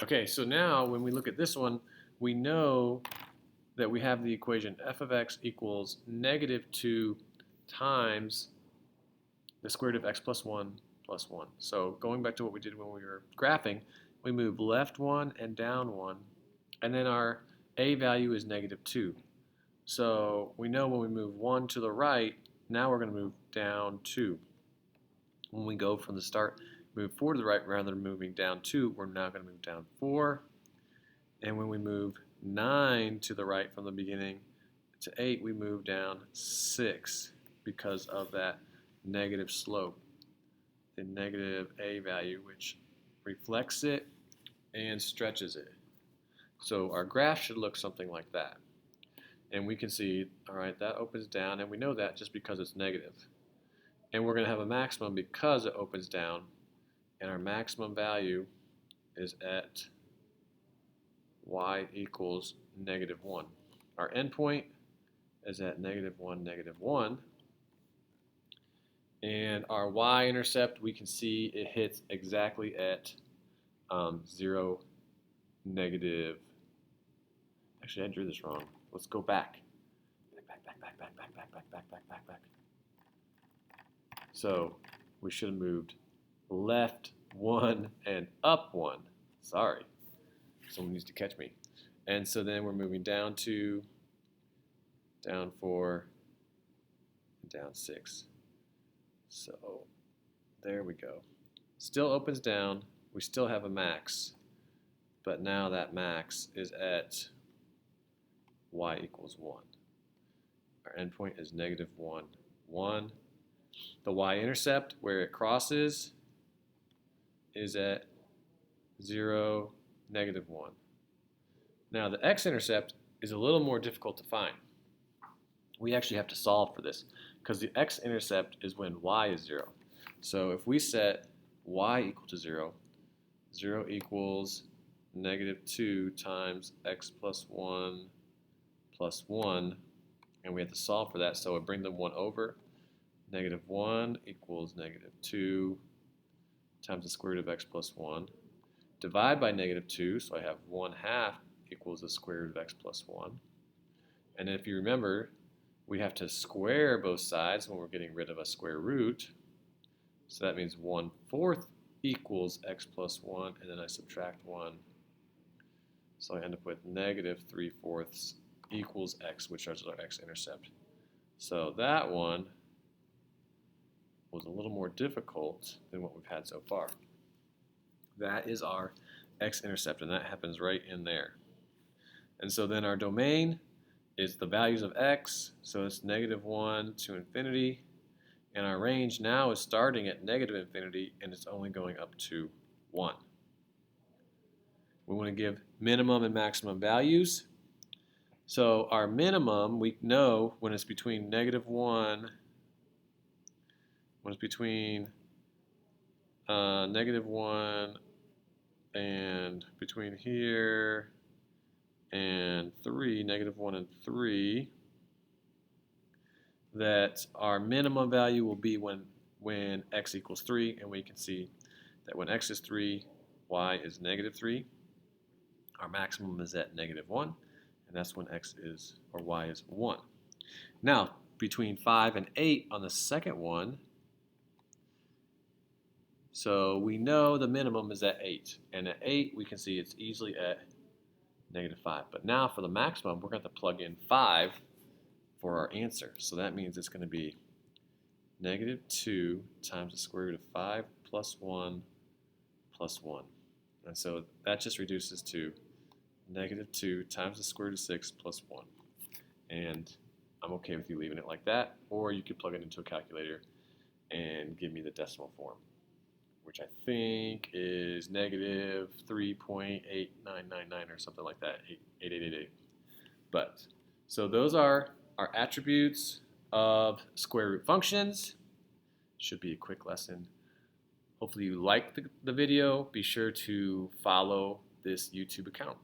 Okay, so now when we look at this one, we know that we have the equation f of x equals negative 2 times the square root of x plus 1 plus 1. So going back to what we did when we were graphing, we move left 1 and down 1, and then our a value is negative 2. So we know when we move 1 to the right, now we're going to move down 2. When we go from the start, move 4 to the right rather than moving down 2, we're now going to move down 4. And when we move 9 to the right from the beginning to 8, we move down 6 because of that negative slope, the negative a value, which reflects it and stretches it. So our graph should look something like that. And we can see, all right, that opens down, and we know that just because it's negative. And we're going to have a maximum because it opens down, and our maximum value is at y equals negative 1. Our endpoint is at negative 1, negative 1. And our y-intercept, we can see it hits exactly at 0, negative. Actually, I drew this wrong. Let's go back. Back. So we should have moved left 1 and up 1. Sorry. Someone needs to catch me. And so then we're moving down 2, down 4, and down 6. So there we go. Still opens down. We still have a max. But now that max is at y equals 1. Our endpoint is negative 1, 1. The y-intercept, where it crosses, is at 0, negative 1. Now the x-intercept is a little more difficult to find. We actually have to solve for this because the x-intercept is when y is 0. So if we set y equal to 0, 0 equals negative 2 times x plus 1 plus 1, and we have to solve for that, so we bring them 1 over. Negative 1 equals negative 2 times the square root of x plus 1. Divide by negative 2, so I have 1/2 equals the square root of x plus 1. And if you remember, we have to square both sides when we're getting rid of a square root. So that means 1/4 equals x plus 1, and then I subtract 1. So I end up with negative 3/4 equals x, which is our x-intercept. So that one was a little more difficult than what we've had so far. That is our x-intercept, and that happens right in there. And so then our domain is the values of x, so it's negative 1 to infinity, and our range now is starting at negative infinity, and it's only going up to 1. We want to give minimum and maximum values. So our minimum, we know when it's between negative 1, when it's between negative 1 and between here and 3, negative 1 and 3, that our minimum value will be when x equals 3, and we can see that when x is 3, y is negative 3. Our maximum is at negative 1, and that's when x is, or y is 1. Now, between 5 and 8 on the second one, so we know the minimum is at 8, and at 8 we can see it's easily at negative 5. But now for the maximum, we're going to have to plug in 5 for our answer. So that means it's going to be negative 2 times the square root of 5 plus 1 plus 1. And so that just reduces to negative 2 times the square root of 6 plus 1. And I'm okay with you leaving it like that, or you could plug it into a calculator and give me the decimal form, which I think is negative 3.8999 or something like that, 8888. But, so those are our attributes of square root functions. Should be a quick lesson. Hopefully you liked the video. Be sure to follow this YouTube account.